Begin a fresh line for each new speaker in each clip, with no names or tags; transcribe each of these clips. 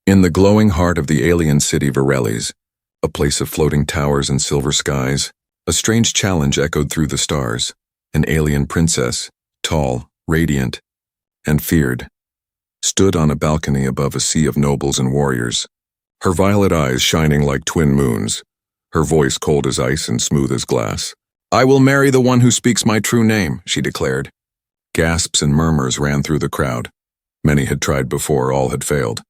In the glowing heart of the alien city Virellis, a place of floating towers and silver skies, a strange challenge echoed through the stars. An alien princess, tall, radiant, and feared, stood on a balcony above a sea of nobles and warriors, her violet eyes shining like twin moons, her voice cold as ice and smooth as glass. "I will marry the one who speaks my true name," she declared. Gasps and murmurs ran through the crowd. Many had tried before, all had failed.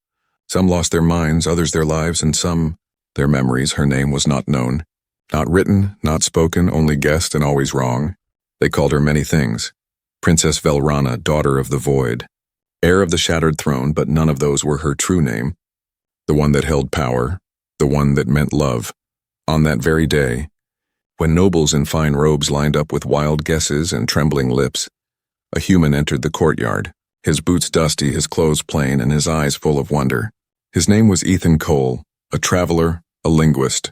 Some lost their minds, others their lives, and some their memories. Her name was not known. Not written, not spoken, only guessed and always wrong. They called her many things. Princess Velrana, daughter of the void. Heir of the shattered throne, but none of those were her true name. The one that held power, the one that meant love. On that very day, when nobles in fine robes lined up with wild guesses and trembling lips, a human entered the courtyard, his boots dusty, his clothes plain, and his eyes full of wonder. His name was Ethan Cole, a traveler, a linguist,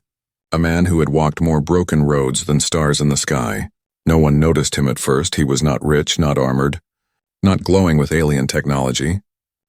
a man who had walked more broken roads than stars in the sky. No one noticed him at first. He was not rich, not armored, not glowing with alien technology.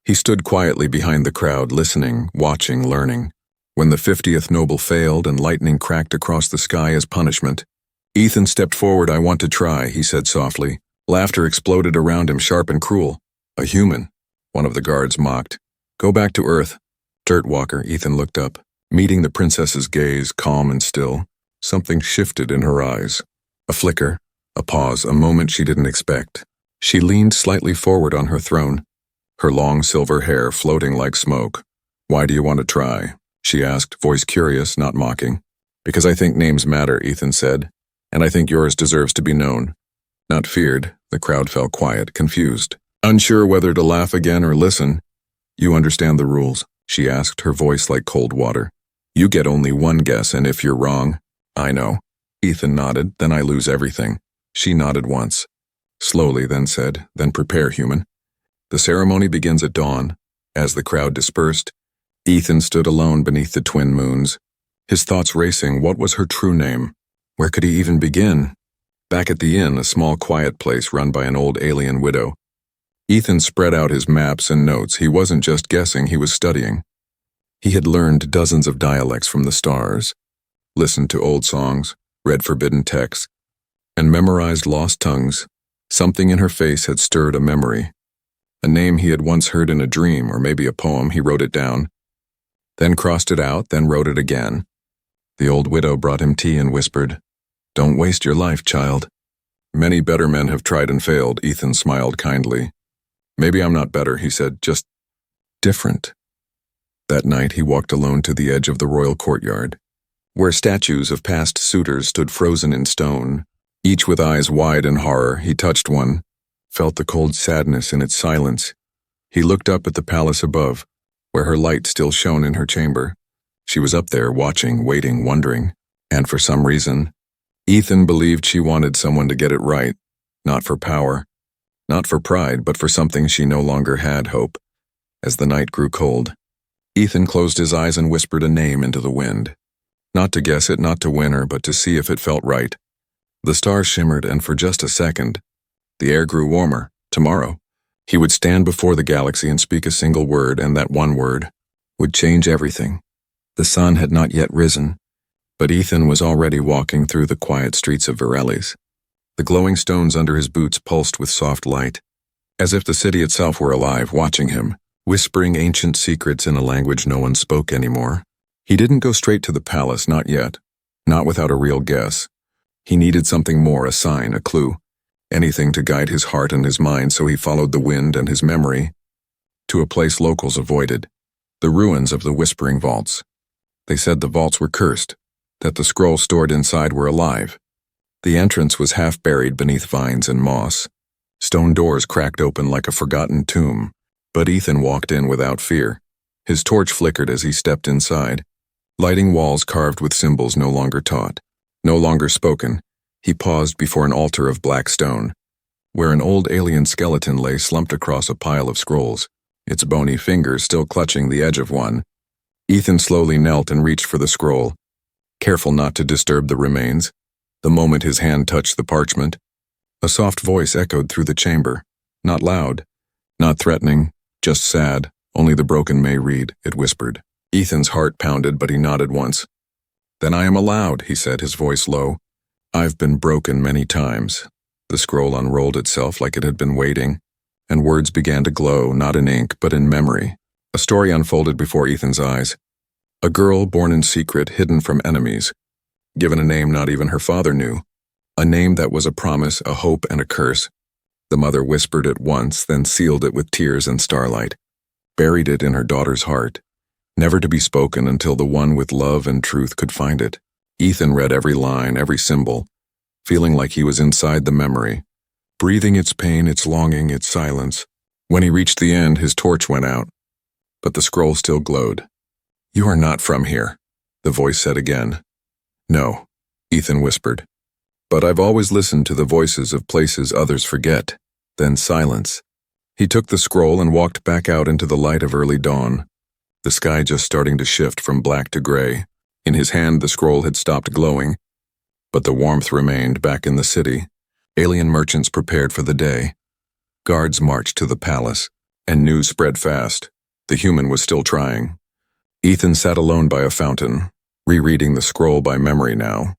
He stood quietly behind the crowd, listening, watching, learning. When the 50th noble failed and lightning cracked across the sky as punishment, Ethan stepped forward. "I want to try," he said softly. Laughter exploded around him, sharp and cruel. "A human," one of the guards mocked. "Go back to Earth." Dirtwalker, Ethan looked up, meeting the princess's gaze, calm and still. Something shifted in her eyes. A flicker, a pause, a moment she didn't expect. She leaned slightly forward on her throne, her long silver hair floating like smoke. "Why do you want to try?" she asked, voice curious, not mocking. "Because I think names matter," Ethan said, "and I think yours deserves to be known." Not feared, the crowd fell quiet, confused, unsure whether to laugh again or listen. "You understand the rules?" she asked, her voice like cold water. "You get only one guess, and if you're wrong—" "I know." Ethan nodded. "Then I lose everything." She nodded once, slowly, then said, "Then prepare, human." The ceremony begins at dawn. As the crowd dispersed, Ethan stood alone beneath the twin moons, his thoughts racing. What was her true name? Where could he even begin? Back at the inn, a small quiet place run by an old alien widow, Ethan spread out his maps and notes. He wasn't just guessing, he was studying. He had learned dozens of dialects from the stars, listened to old songs, read forbidden texts, and memorized lost tongues. Something in her face had stirred a memory. A name he had once heard in a dream, or maybe a poem. He wrote it down, then crossed it out, then wrote it again. The old widow brought him tea and whispered, "Don't waste your life, child." "Many better men have tried and failed," Ethan smiled kindly. "Maybe I'm not better," he said, "just different." That night he walked alone to the edge of the royal courtyard, where statues of past suitors stood frozen in stone, each with eyes wide in horror. He touched one, felt the cold sadness in its silence. He looked up at the palace above, where her light still shone in her chamber. She was up there, watching, waiting, wondering, and for some reason, Ethan believed she wanted someone to get it right, not for power, not for pride, but for something she no longer had, hope. As the night grew cold, Ethan closed his eyes and whispered a name into the wind. Not to guess it, not to win her, but to see if it felt right. The stars shimmered, and for just a second, the air grew warmer. Tomorrow, he would stand before the galaxy and speak a single word, and that one word would change everything. The sun had not yet risen, but Ethan was already walking through the quiet streets of Virellis. The glowing stones under his boots pulsed with soft light, as if the city itself were alive, watching him, whispering ancient secrets in a language no one spoke anymore. He didn't go straight to the palace, not yet, not without a real guess. He needed something more, a sign, a clue, anything to guide his heart and his mind, so he followed the wind and his memory to a place locals avoided, the ruins of the Whispering Vaults. They said the vaults were cursed, that the scrolls stored inside were alive. The entrance was half buried beneath vines and moss. Stone doors cracked open like a forgotten tomb, but Ethan walked in without fear. His torch flickered as he stepped inside, lighting walls carved with symbols no longer taught, no longer spoken. He paused before an altar of black stone, where an old alien skeleton lay slumped across a pile of scrolls, its bony fingers still clutching the edge of one. Ethan slowly knelt and reached for the scroll, careful not to disturb the remains. The moment his hand touched the parchment, a soft voice echoed through the chamber, not loud, not threatening, just sad. Only the broken may read, it whispered. Ethan's heart pounded, but he nodded once. Then I am allowed, he said, his voice low. I've been broken many times. The scroll unrolled itself like it had been waiting, and words began to glow, not in ink, but in memory. A story unfolded before Ethan's eyes. A girl born in secret, hidden from enemies, given a name not even her father knew. A name that was a promise, a hope, and a curse. The mother whispered it once, then sealed it with tears and starlight, buried it in her daughter's heart, never to be spoken until the one with love and truth could find it. Ethan read every line, every symbol, feeling like he was inside the memory, breathing its pain, its longing, its silence. When he reached the end, his torch went out, but the scroll still glowed. You are not from here, the voice said again. No, Ethan whispered. But I've always listened to the voices of places others forget. Then silence. He took the scroll and walked back out into the light of early dawn, the sky just starting to shift from black to gray. In his hand, the scroll had stopped glowing, but the warmth remained. Back in the city, alien merchants prepared for the day. Guards marched to the palace, and news spread fast. The human was still trying. Ethan sat alone by a fountain, rereading the scroll by memory now.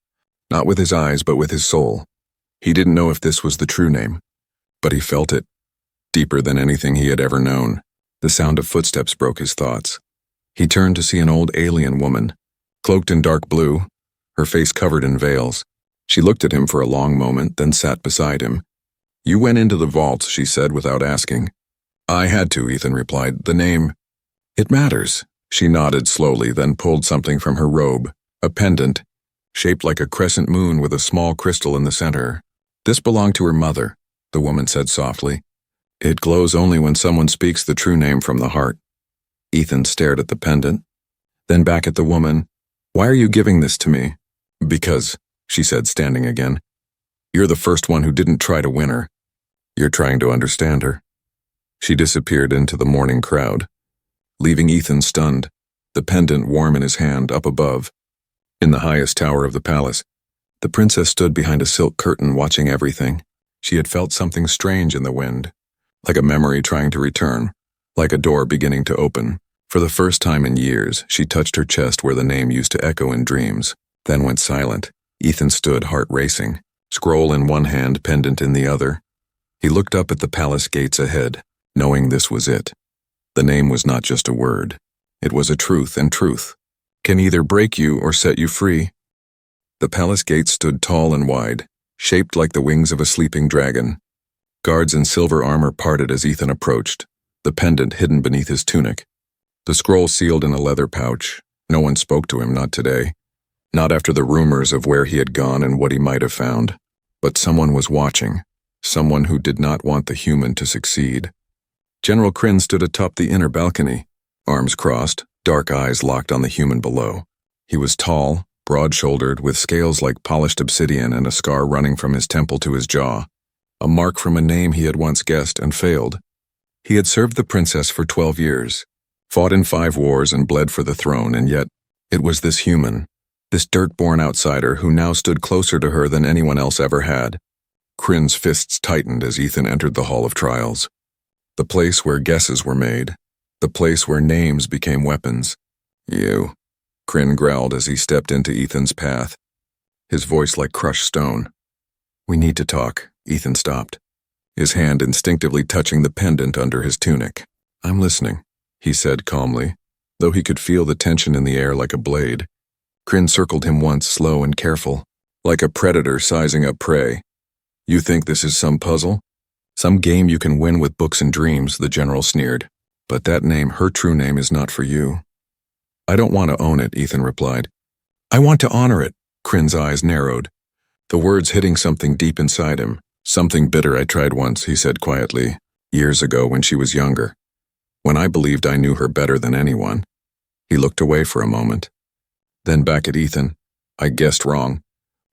Not with his eyes, but with his soul. He didn't know if this was the true name, but he felt it, deeper than anything he had ever known. The sound of footsteps broke his thoughts. He turned to see an old alien woman, cloaked in dark blue, her face covered in veils. She looked at him for a long moment, then sat beside him. You went into the vaults, she said without asking. I had to, Ethan replied. The name. It matters. She nodded slowly, then pulled something from her robe, a pendant, shaped like a crescent moon with a small crystal in the center. This belonged to her mother, the woman said softly. It glows only when someone speaks the true name from the heart. Ethan stared at the pendant, then back at the woman. Why are you giving this to me? Because, she said, standing again. You're the first one who didn't try to win her. You're trying to understand her. She disappeared into the morning crowd, leaving Ethan stunned, the pendant warm in his hand, up above. In the highest tower of the palace, the princess stood behind a silk curtain watching everything. She had felt something strange in the wind, like a memory trying to return, like a door beginning to open. For the first time in years, she touched her chest where the name used to echo in dreams, then went silent. Ethan stood, heart racing, scroll in one hand, pendant in the other. He looked up at the palace gates ahead, knowing this was it. The name was not just a word. It was a truth, and truth can either break you or set you free. The palace gates stood tall and wide, shaped like the wings of a sleeping dragon. Guards in silver armor parted as Ethan approached, the pendant hidden beneath his tunic. The scroll sealed in a leather pouch. No one spoke to him, not today. Not after the rumors of where he had gone and what he might have found. But someone was watching, someone who did not want the human to succeed. General Kryn stood atop the inner balcony, arms crossed, dark eyes locked on the human below. He was tall, broad-shouldered, with scales like polished obsidian and a scar running from his temple to his jaw, a mark from a name he had once guessed and failed. He had served the princess for 12 years, fought in 5 wars and bled for the throne, and yet it was this human, this dirt-born outsider who now stood closer to her than anyone else ever had. Kryn's fists tightened as Ethan entered the Hall of Trials, the place where guesses were made, the place where names became weapons. You, Kryn growled as he stepped into Ethan's path, his voice like crushed stone. We need to talk. Ethan stopped, his hand instinctively touching the pendant under his tunic. I'm listening, he said calmly, though he could feel the tension in the air like a blade. Kryn circled him once, slow and careful, like a predator sizing up prey. You think this is some puzzle? Some game you can win with books and dreams, the general sneered. But that name, her true name, is not for you. I don't want to own it, Ethan replied. I want to honor it. Kryn's eyes narrowed, the words hitting something deep inside him. Something bitter I tried once, he said quietly, years ago when she was younger, when I believed I knew her better than anyone. He looked away for a moment, then back at Ethan. I guessed wrong,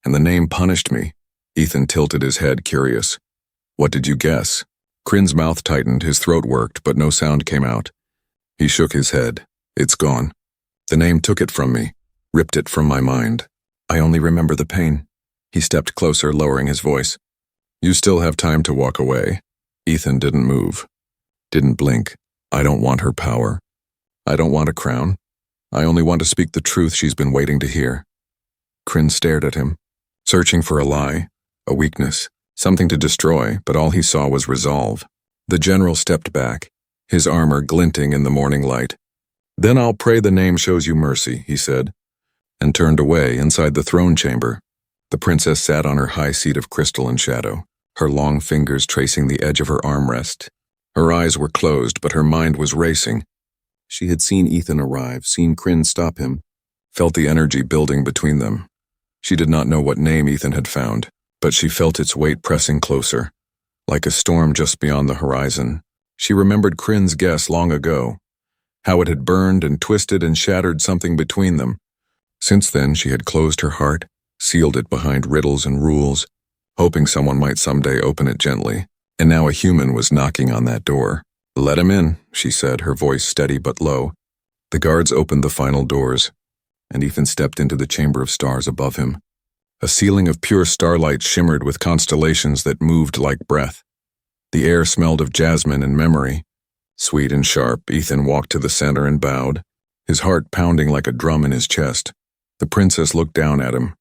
and the name punished me. Ethan tilted his head, curious. What did you guess? Kryn's mouth tightened, his throat worked, but no sound came out. He shook his head. It's gone. The name took it from me, ripped it from my mind. I only remember the pain. He stepped closer, lowering his voice. You still have time to walk away. Ethan didn't move, didn't blink. I don't want her power. I don't want a crown. I only want to speak the truth she's been waiting to hear. Kryn stared at him, searching for a lie, a weakness, something to destroy, but all he saw was resolve. The general stepped back, his armor glinting in the morning light. Then I'll pray the name shows you mercy, he said, and turned away inside the throne chamber. The princess sat on her high seat of crystal and shadow, her long fingers tracing the edge of her armrest. Her eyes were closed, but her mind was racing. She had seen Ethan arrive, seen Kryn stop him, felt the energy building between them. She did not know what name Ethan had found, but she felt its weight pressing closer, like a storm just beyond the horizon. She remembered Kryn's guess long ago, how it had burned and twisted and shattered something between them. Since then, she had closed her heart, sealed it behind riddles and rules, hoping someone might someday open it gently. And now a human was knocking on that door. Let him in, she said, her voice steady but low. The guards opened the final doors, and Ethan stepped into the chamber of stars above him. A ceiling of pure starlight shimmered with constellations that moved like breath. The air smelled of jasmine and memory. Sweet and sharp, Ethan walked to the center and bowed, his heart pounding like a drum in his chest. The princess looked down at him,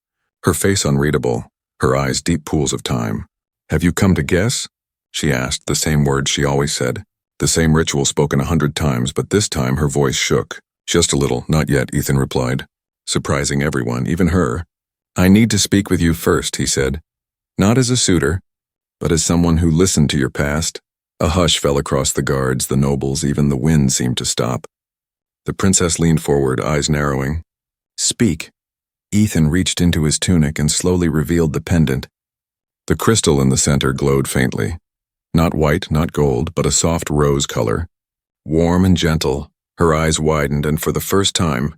her face unreadable, her eyes deep pools of time. Have you come to guess? She asked, the same words she always said, the same ritual spoken 100 times, but this time her voice shook. Just a little, not yet, Ethan replied, surprising everyone, even her. I need to speak with you first, he said, not as a suitor, but as someone who listened to your past. A hush fell across the guards, the nobles, even the wind seemed to stop. The princess leaned forward, eyes narrowing. Speak. Ethan reached into his tunic and slowly revealed the pendant. The crystal in the center glowed faintly. Not white, not gold, but a soft rose color. Warm and gentle, her eyes widened, and for the first time,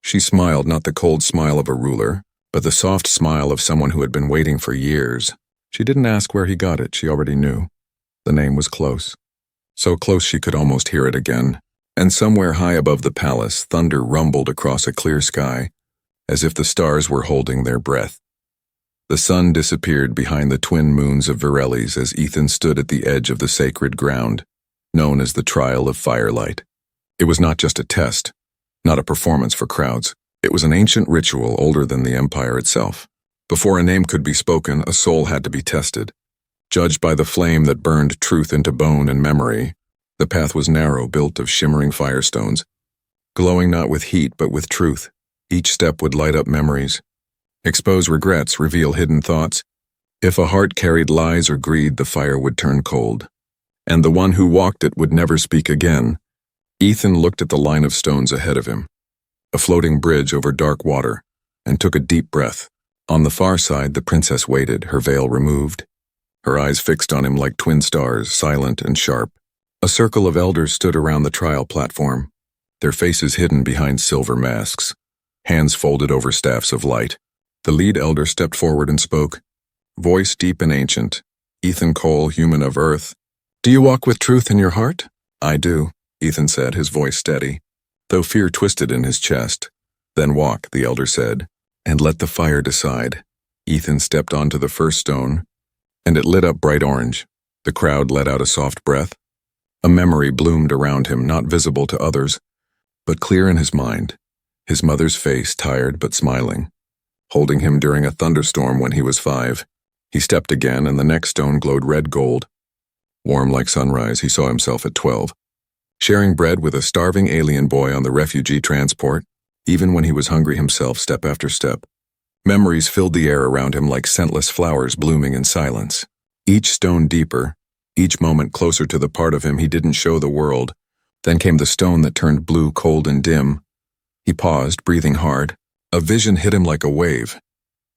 she smiled, not the cold smile of a ruler, but the soft smile of someone who had been waiting for years. She didn't ask where he got it, she already knew. The name was close. So close she could almost hear it again. And somewhere high above the palace, thunder rumbled across a clear sky, as if the stars were holding their breath. The sun disappeared behind the twin moons of Virelles as Ethan stood at the edge of the sacred ground, known as the Trial of Firelight. It was not just a test, not a performance for crowds. It was an ancient ritual older than the empire itself. Before a name could be spoken, a soul had to be tested. Judged by the flame that burned truth into bone and memory, the path was narrow, built of shimmering firestones, glowing not with heat but with truth. Each step would light up memories, expose regrets, reveal hidden thoughts. If a heart carried lies or greed, the fire would turn cold, and the one who walked it would never speak again. Ethan looked at the line of stones ahead of him, a floating bridge over dark water, and took a deep breath. On the far side, the princess waited, her veil removed, her eyes fixed on him like twin stars, silent and sharp. A circle of elders stood around the trial platform, their faces hidden behind silver masks, hands folded over staffs of light. The lead elder stepped forward and spoke, voice deep and ancient. Ethan Cole, human of Earth. Do you walk with truth in your heart? I do, Ethan said, his voice steady, though fear twisted in his chest. Then walk, the elder said, and let the fire decide. Ethan stepped onto the first stone, and it lit up bright orange. The crowd let out a soft breath. A memory bloomed around him, not visible to others, but clear in his mind. His mother's face, tired but smiling, holding him during a thunderstorm when he was 5. He stepped again, and the next stone glowed red gold. Warm like sunrise, he saw himself at 12, sharing bread with a starving alien boy on the refugee transport, even when he was hungry himself, step after step. Memories filled the air around him like scentless flowers blooming in silence. Each stone deeper, each moment closer to the part of him he didn't show the world. Then came the stone that turned blue, cold and dim. He paused, breathing hard. A vision hit him like a wave.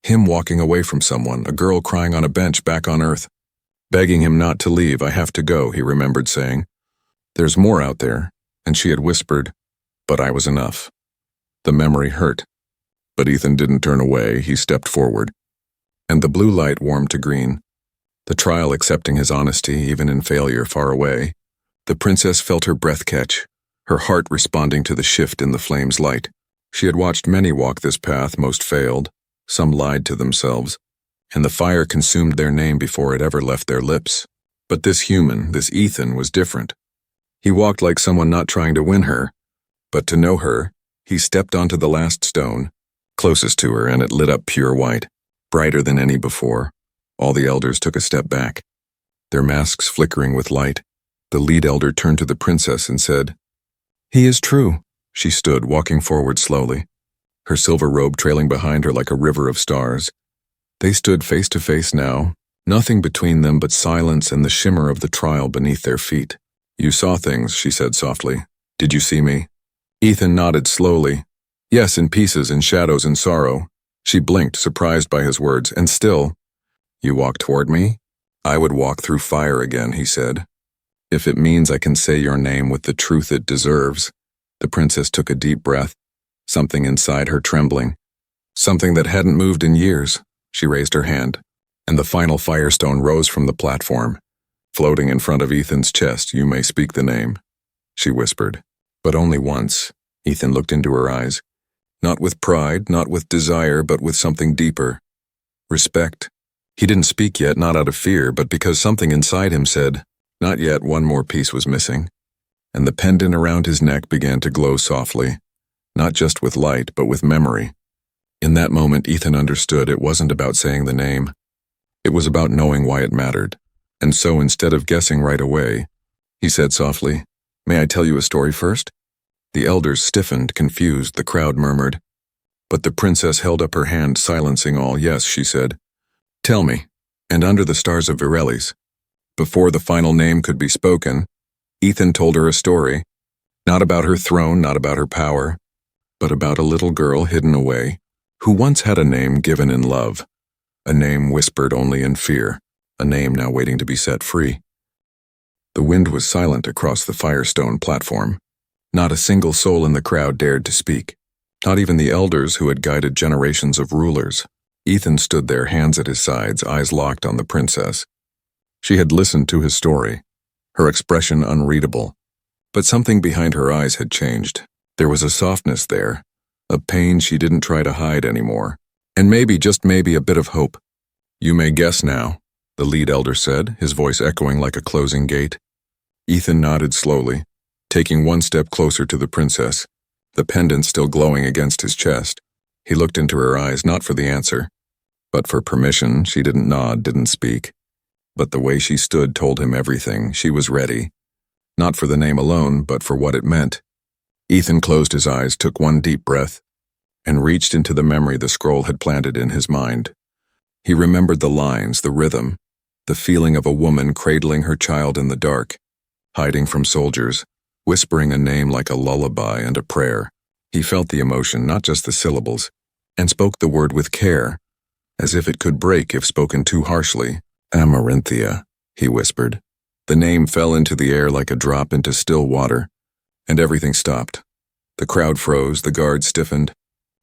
Him walking away from someone, a girl crying on a bench back on Earth. Begging him not to leave. I have to go, he remembered saying. There's more out there, and she had whispered, but I was enough. The memory hurt. But Ethan didn't turn away, he stepped forward. And the blue light warmed to green. The trial accepting his honesty, even in failure far away. The princess felt her breath catch, her heart responding to the shift in the flame's light. She had watched many walk this path, most failed, some lied to themselves, and the fire consumed their name before it ever left their lips. But this human, this Ethan, was different. He walked like someone not trying to win her, but to know her. He stepped onto the last stone, closest to her, and it lit up pure white, brighter than any before. All the elders took a step back, their masks flickering with light. The lead elder turned to the princess and said, "He is true." She stood, walking forward slowly, her silver robe trailing behind her like a river of stars. They stood face to face now, nothing between them but silence and the shimmer of the trial beneath their feet. "You saw things," she said softly. "Did you see me?" Ethan nodded slowly. "Yes, in pieces, in shadows and sorrow." She blinked, surprised by his words, and still, "You walked toward me?" "I would walk through fire again," he said. "If it means I can say your name with the truth it deserves." The princess took a deep breath, something inside her trembling. Something that hadn't moved in years. She raised her hand, and the final firestone rose from the platform. "Floating in front of Ethan's chest, you may speak the name," she whispered. But only once. Ethan looked into her eyes. Not with pride, not with desire, but with something deeper. Respect. He didn't speak yet, not out of fear, but because something inside him said, not yet. One more piece was missing. And the pendant around his neck began to glow softly, not just with light, but with memory. In that moment, Ethan understood it wasn't about saying the name. It was about knowing why it mattered. And so instead of guessing right away, he said softly, "May I tell you a story first?" The elders stiffened, confused. The crowd murmured. But the princess held up her hand, silencing all. "Yes," she said. "Tell me." And under the stars of Virellis, before the final name could be spoken, Ethan told her a story, not about her throne, not about her power, but about a little girl hidden away, who once had a name given in love, a name whispered only in fear, a name now waiting to be set free. The wind was silent across the Firestone platform. Not a single soul in the crowd dared to speak, not even the elders who had guided generations of rulers. Ethan stood there, hands at his sides, eyes locked on the princess. She had listened to his story, her expression unreadable, but something behind her eyes had changed. There was a softness there, a pain she didn't try to hide anymore, and maybe, just maybe, a bit of hope. "You may guess now," the lead elder said, his voice echoing like a closing gate. Ethan nodded slowly, taking one step closer to the princess, the pendant still glowing against his chest. He looked into her eyes, not for the answer, but for permission. She didn't nod, didn't speak. But the way she stood told him everything. She was ready, not for the name alone, but for what it meant. Ethan closed his eyes, took one deep breath, and reached into the memory the scroll had planted in his mind. He remembered the lines, the rhythm, the feeling of a woman cradling her child in the dark, hiding from soldiers, whispering a name like a lullaby and a prayer. He felt the emotion, not just the syllables, and spoke the word with care, as if it could break if spoken too harshly. "Amaranthia," he whispered. The name fell into the air like a drop into still water, and everything stopped. The crowd froze, the guards stiffened,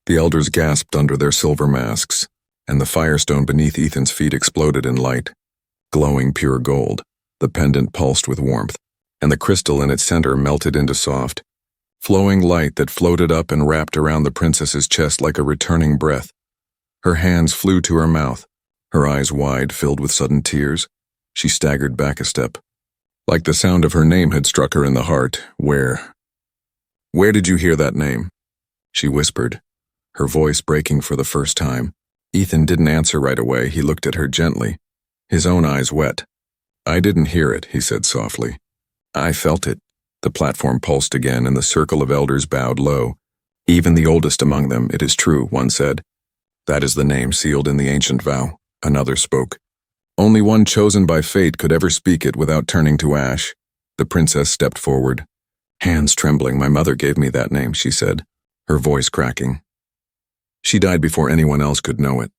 the elders gasped under their silver masks, and the firestone beneath Ethan's feet exploded in light, glowing pure gold. The pendant pulsed with warmth, and the crystal in its center melted into soft, flowing light that floated up and wrapped around the princess's chest like a returning breath. Her hands flew to her mouth, her eyes wide, filled with sudden tears. She staggered back a step, like the sound of her name had struck her in the heart. Where did you hear that name?" she whispered, her voice breaking for the first time. Ethan didn't answer right away. He looked at her gently, his own eyes wet. "I didn't hear it," he said softly. "I felt it." The platform pulsed again, and the circle of elders bowed low. "Even the oldest among them, it is true," one said. "That is the name sealed in the ancient vow," another spoke. "Only one chosen by fate could ever speak it without turning to ash." The princess stepped forward, hands trembling. "My mother gave me that name," she said, her voice cracking. "She died before anyone else could know it.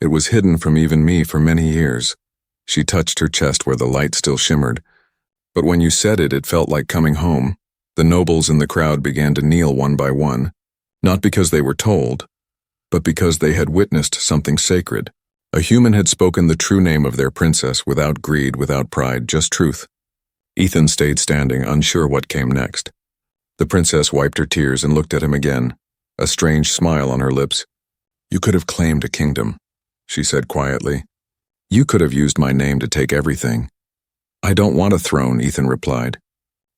It was hidden from even me for many years." She touched her chest where the light still shimmered. "But when you said it, it felt like coming home." The nobles in the crowd began to kneel one by one, not because they were told, but because they had witnessed something sacred. A human had spoken the true name of their princess, without greed, without pride, just truth. Ethan stayed standing, unsure what came next. The princess wiped her tears and looked at him again, a strange smile on her lips. "You could have claimed a kingdom," she said quietly. "You could have used my name to take everything." "I don't want a throne," Ethan replied.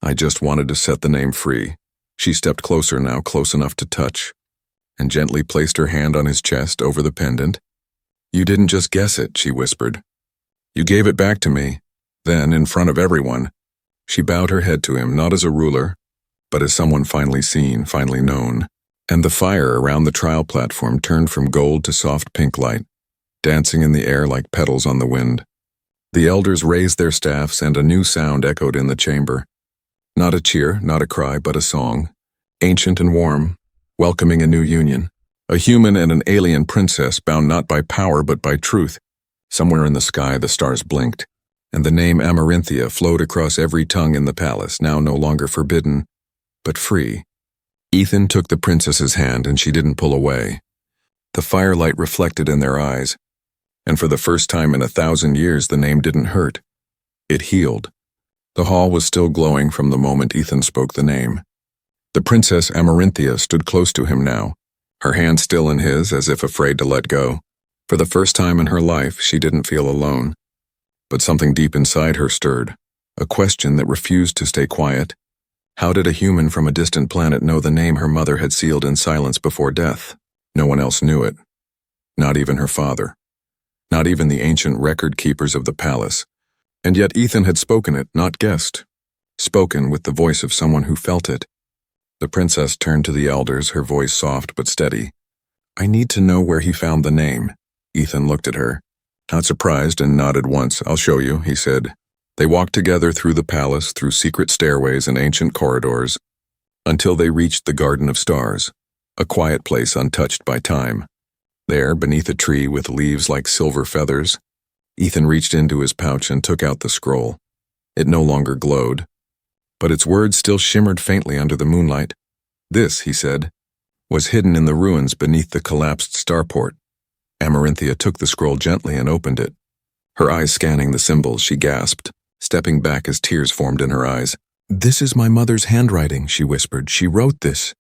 I just wanted to set the name free. She stepped closer now, close enough to touch, and gently placed her hand on his chest over the pendant. You didn't just guess it, she whispered. You gave it back to me. Then, in front of everyone, she bowed her head to him, not as a ruler, but as someone finally seen, finally known. And the fire around the trial platform turned from gold to soft pink light, dancing in the air like petals on the wind. The elders raised their staffs, and a new sound echoed in the chamber. Not a cheer, not a cry, but a song, ancient and warm, welcoming a new union. A human and an alien princess bound not by power but by truth. Somewhere in the sky the stars blinked, and the name Amaranthia flowed across every tongue in the palace, now no longer forbidden, but free. Ethan took the princess's hand, and she didn't pull away. The firelight reflected in their eyes, and for the first time in 1,000 years the name didn't hurt. It healed. The hall was still glowing from the moment Ethan spoke the name. The Princess Amaranthia stood close to him now, her hand still in his, as if afraid to let go. For the first time in her life, she didn't feel alone. But something deep inside her stirred, a question that refused to stay quiet. How did a human from a distant planet know the name her mother had sealed in silence before death? No one else knew it. Not even her father. Not even the ancient record keepers of the palace. And yet Ethan had spoken it, not guessed. Spoken with the voice of someone who felt it. The princess turned to the elders, her voice soft but steady. I need to know where he found the name. Ethan looked at her, not surprised, and nodded once. I'll show you, he said. They walked together through the palace, through secret stairways and ancient corridors, until they reached the Garden of Stars, a quiet place untouched by time. There, beneath a tree with leaves like silver feathers, Ethan reached into his pouch and took out the scroll. It no longer glowed, but its words still shimmered faintly under the moonlight. This, he said, was hidden in the ruins beneath the collapsed starport. Amaranthia took the scroll gently and opened it. Her eyes scanning the symbols, she gasped, stepping back as tears formed in her eyes. This is my mother's handwriting, she whispered. She wrote this.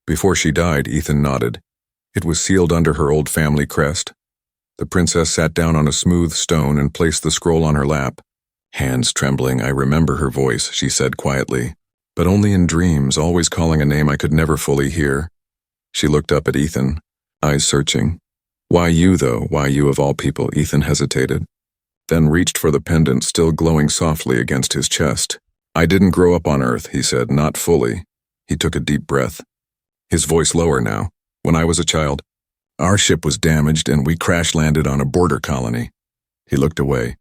Before she died, Ethan nodded. It was sealed under her old family crest. The princess sat down on a smooth stone and placed the scroll on her lap. Hands trembling, I remember her voice, she said quietly, but only in dreams, always calling a name I could never fully hear. She looked up at Ethan, eyes searching. Why you, though? Why you of all people? Ethan hesitated, then reached for the pendant still glowing softly against his chest. I didn't grow up on Earth, he said, not fully. He took a deep breath, his voice lower now. When I was a child, our ship was damaged and we crash-landed on a border colony. He looked away,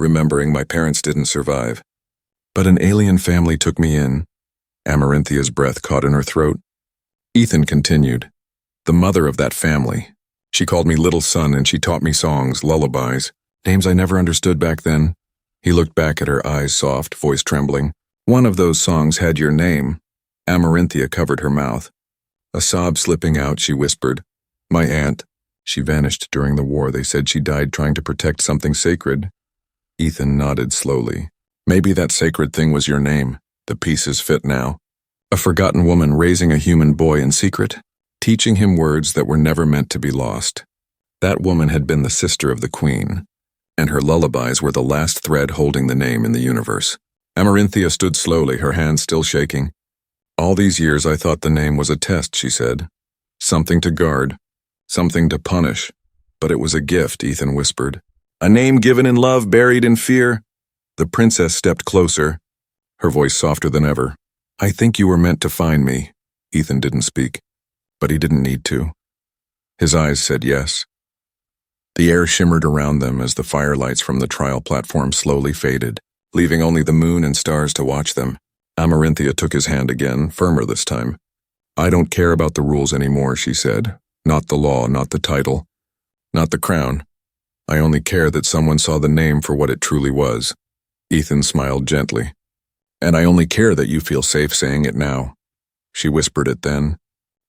remembering my parents didn't survive. But an alien family took me in. Amaranthia's breath caught in her throat. Ethan continued. The mother of that family. She called me little son and she taught me songs, lullabies, names I never understood back then. He looked back at her, eyes soft, voice trembling. One of those songs had your name. Amaranthia covered her mouth. A sob slipping out, she whispered. My aunt. She vanished during the war. They said she died trying to protect something sacred. Ethan nodded slowly. Maybe that sacred thing was your name. The pieces fit now. A forgotten woman raising a human boy in secret, teaching him words that were never meant to be lost. That woman had been the sister of the queen, and her lullabies were the last thread holding the name in the universe. Amaranthia stood slowly, her hands still shaking. All these years I thought the name was a test, she said. Something to guard, something to punish. But it was a gift, Ethan whispered. A name given in love, buried in fear. The princess stepped closer, her voice softer than ever. I think you were meant to find me. Ethan didn't speak, but he didn't need to. His eyes said yes. The air shimmered around them as the firelights from the trial platform slowly faded, leaving only the moon and stars to watch them. Amaranthia took his hand again, firmer this time. I don't care about the rules anymore, she said. Not the law, not the title, not the crown. I only care that someone saw the name for what it truly was. Ethan smiled gently. And I only care that you feel safe saying it now. She whispered it then.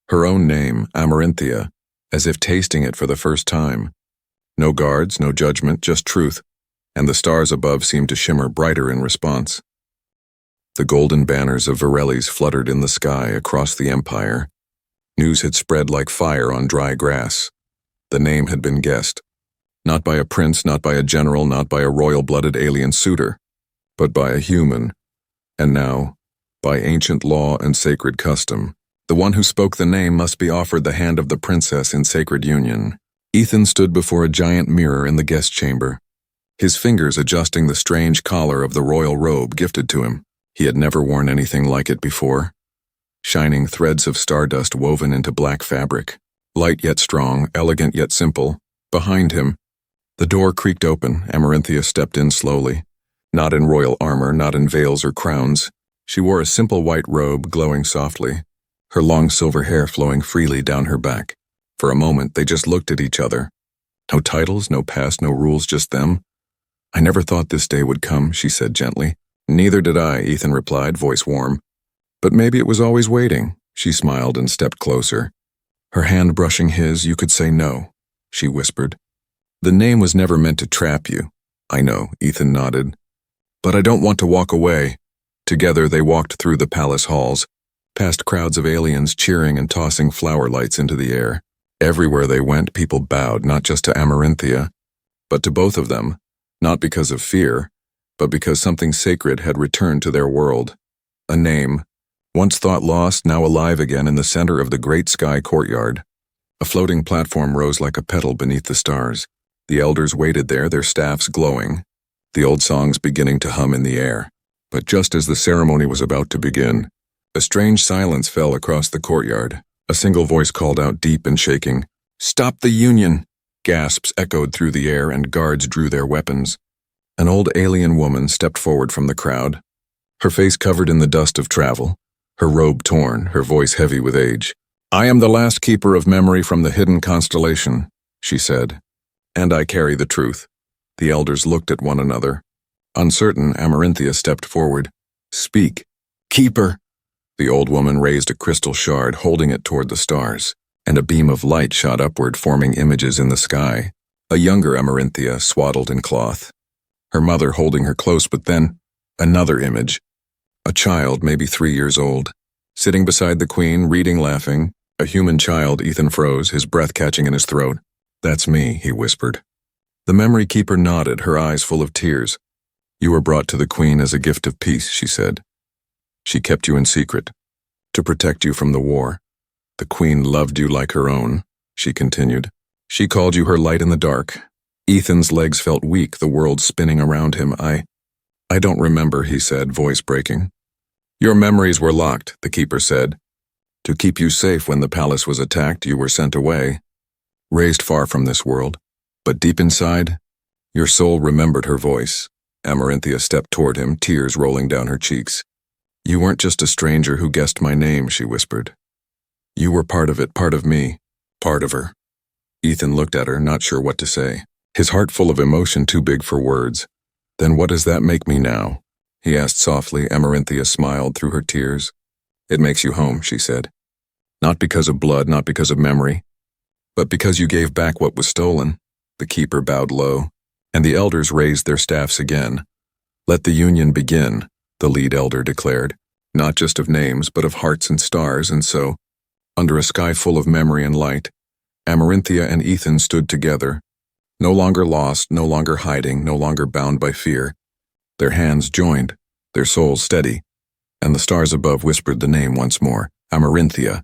Her own name, Amaranthia, as if tasting it for the first time. No guards, no judgment, just truth, and the stars above seemed to shimmer brighter in response. The golden banners of Virellis fluttered in the sky across the empire. News had spread like fire on dry grass. The name had been guessed. Not by a prince, not by a general, not by a royal-blooded alien suitor, but by a human. And now, by ancient law and sacred custom. The one who spoke the name must be offered the hand of the princess in sacred union. Ethan stood before a giant mirror in the guest chamber, his fingers adjusting the strange collar of the royal robe gifted to him. He had never worn anything like it before. Shining threads of stardust woven into black fabric, light yet strong, elegant yet simple. Behind him, the door creaked open. Amarynthia stepped in slowly. Not in royal armor, not in veils or crowns. She wore a simple white robe glowing softly, her long silver hair flowing freely down her back. For a moment, they just looked at each other. No titles, no past, no rules, just them. "I never thought this day would come," she said gently. "Neither did I," Ethan replied, voice warm. "But maybe it was always waiting." She smiled and stepped closer. Her hand brushing his. "You could say no," she whispered. "The name was never meant to trap you." "I know," Ethan nodded. "But I don't want to walk away." Together they walked through the palace halls, past crowds of aliens cheering and tossing flower lights into the air. Everywhere they went, people bowed, not just to Amarynthia, but to both of them, not because of fear, but because something sacred had returned to their world. A name, once thought lost, now alive again in the center of the great sky courtyard. A floating platform rose like a petal beneath the stars. The elders waited there, their staffs glowing, the old songs beginning to hum in the air. But just as the ceremony was about to begin, a strange silence fell across the courtyard. A single voice called out deep and shaking, "Stop the union!" Gasps echoed through the air and guards drew their weapons. An old alien woman stepped forward from the crowd, her face covered in the dust of travel, her robe torn, her voice heavy with age. "I am the last keeper of memory from the hidden constellation," she said, "and I carry the truth." The elders looked at one another. Uncertain, Amarynthia stepped forward. "Speak." "Keeper." The old woman raised a crystal shard, holding it toward the stars, and a beam of light shot upward, forming images in the sky. A younger Amarynthia, swaddled in cloth, her mother holding her close, but then another image. A child, maybe 3 years old, sitting beside the queen, reading, laughing. A human child. Ethan froze, his breath catching in his throat. "That's me," he whispered. The memory keeper nodded, her eyes full of tears. "You were brought to the queen as a gift of peace," she said. "She kept you in secret, to protect you from the war. The queen loved you like her own," she continued. "She called you her light in the dark." Ethan's legs felt weak, the world spinning around him. I don't remember," he said, voice breaking. "Your memories were locked," the keeper said. "To keep you safe when the palace was attacked, you were sent away, raised far from this world. But deep inside, your soul remembered her voice." Amarynthia stepped toward him, tears rolling down her cheeks. "You weren't just a stranger who guessed my name," she whispered. "You were part of it, part of me, part of her." Ethan looked at her, not sure what to say, his heart full of emotion too big for words. "Then what does that make me now?" he asked softly. Amarynthia smiled through her tears. "It makes you home," she said. "Not because of blood, not because of memory, but because you gave back what was stolen." The keeper bowed low, and the elders raised their staffs again. "Let the union begin," the lead elder declared, "not just of names, but of hearts and stars." And so, under a sky full of memory and light, Amarynthia and Ethan stood together, no longer lost, no longer hiding, no longer bound by fear. Their hands joined, their souls steady, and the stars above whispered the name once more, Amarynthia.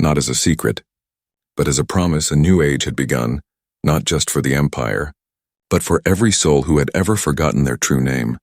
Not as a secret, but as a promise a new age had begun, not just for the empire, but for every soul who had ever forgotten their true name.